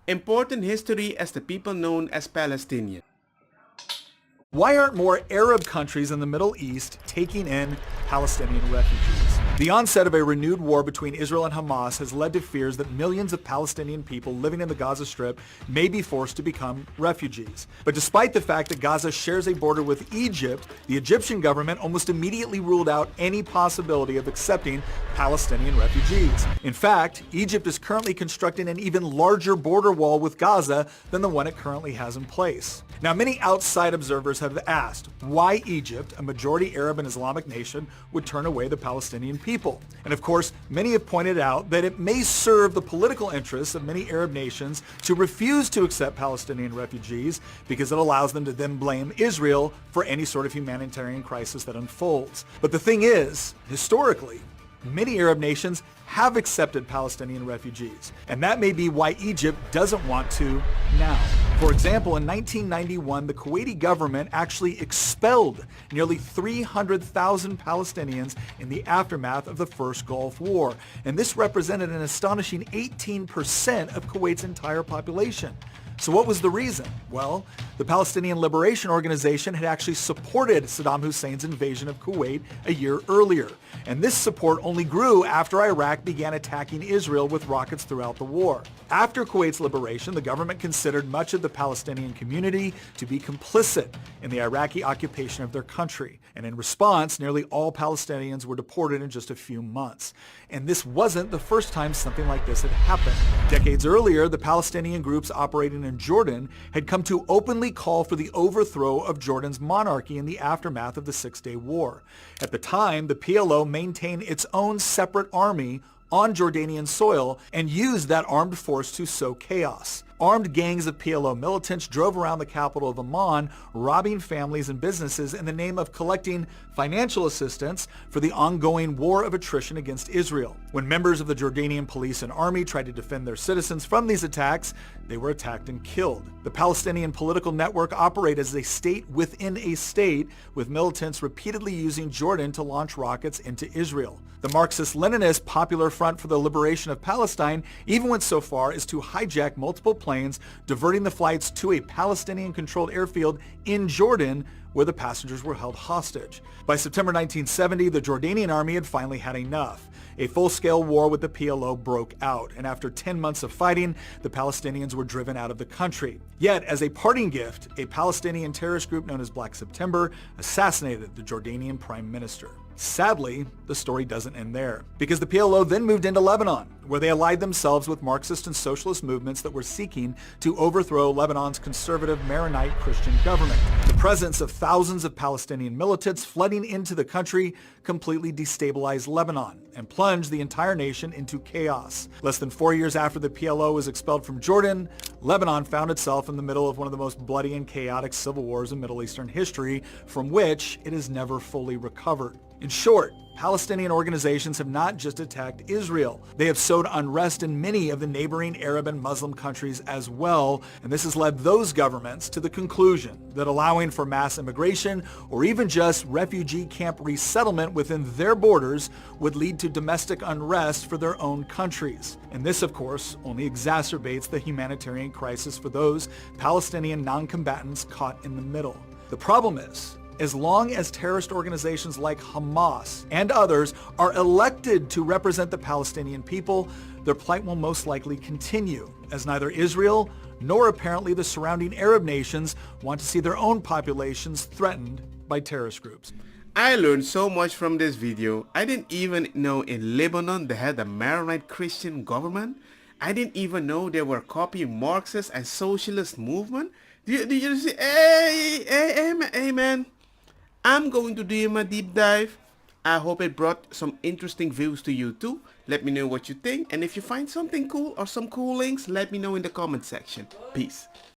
Important history as the people known as Palestinians. Why aren't more Arab countries in the Middle East taking in Palestinian refugees? The onset of a renewed war between Israel and Hamas has led to fears that millions of Palestinian people living in the Gaza Strip may be forced to become refugees. But despite the fact that Gaza shares a border with Egypt, the Egyptian government almost immediately ruled out any possibility of accepting Palestinian refugees. In fact, Egypt is currently constructing an even larger border wall with Gaza than the one it currently has in place. Now, many outside observers have asked why Egypt, a majority Arab and Islamic nation, would turn away the Palestinian people. And of course, many have pointed out that it may serve the political interests of many Arab nations to refuse to accept Palestinian refugees because it allows them to then blame Israel for any sort of humanitarian crisis that unfolds. But the thing is, historically, many Arab nations have accepted Palestinian refugees, and that may be why Egypt doesn't want to now. For example, in 1991, the Kuwaiti government actually expelled nearly 300,000 Palestinians in the aftermath of the First Gulf War, and this represented an astonishing 18% of Kuwait's entire population. So what was the reason? Well, the Palestinian Liberation Organization had actually supported Saddam Hussein's invasion of Kuwait a year earlier. And this support only grew after Iraq began attacking Israel with rockets throughout the war. After Kuwait's liberation, the government considered much of the Palestinian community to be complicit in the Iraqi occupation of their country. And in response, nearly all Palestinians were deported in just a few months. And this wasn't the first time something like this had happened. Decades earlier, the Palestinian groups operating in Jordan had come to openly call for the overthrow of Jordan's monarchy in the aftermath of the Six-Day War. At the time, the PLO maintained its own separate army on Jordanian soil and used that armed force to sow chaos. Armed gangs of PLO militants drove around the capital of Amman, robbing families and businesses in the name of collecting financial assistance for the ongoing war of attrition against Israel. When members of the Jordanian police and army tried to defend their citizens from these attacks, they were attacked and killed. The Palestinian political network operated as a state within a state, with militants repeatedly using Jordan to launch rockets into Israel. The Marxist-Leninist Popular Front for the Liberation of Palestine even went so far as to hijack multiple planes, diverting the flights to a Palestinian-controlled airfield in Jordan, where the passengers were held hostage. By September 1970, the Jordanian army had finally had enough. A full-scale war with the PLO broke out, and after 10 months of fighting, the Palestinians were driven out of the country. Yet, as a parting gift, a Palestinian terrorist group known as Black September assassinated the Jordanian prime minister. Sadly, the story doesn't end there, because the PLO then moved into Lebanon, where they allied themselves with Marxist and socialist movements that were seeking to overthrow Lebanon's conservative Maronite Christian government. The presence of thousands of Palestinian militants flooding into the country completely destabilized Lebanon and plunged the entire nation into chaos. Less than 4 years after the PLO was expelled from Jordan, Lebanon found itself in the middle of one of the most bloody and chaotic civil wars in Middle Eastern history, from which it has never fully recovered. In short, Palestinian organizations have not just attacked Israel. They have sowed unrest in many of the neighboring Arab and Muslim countries as well, and this has led those governments to the conclusion that allowing for mass immigration or even just refugee camp resettlement within their borders would lead to domestic unrest for their own countries. And this, of course, only exacerbates the humanitarian crisis for those Palestinian non-combatants caught in the middle. The problem is, as long as terrorist organizations like Hamas and others are elected to represent the Palestinian people, their plight will most likely continue, as neither Israel nor apparently the surrounding Arab nations want to see their own populations threatened by terrorist groups. I learned so much from this video. I didn't even know in Lebanon they had a Maronite Christian government. I didn't even know they were copying Marxist and socialist movement. Do you see? Hey, man. I'm going to do my deep dive. I hope it brought some interesting views to you too. Let me know what you think, and if you find something cool or some cool links, let me know in the comment section. Peace.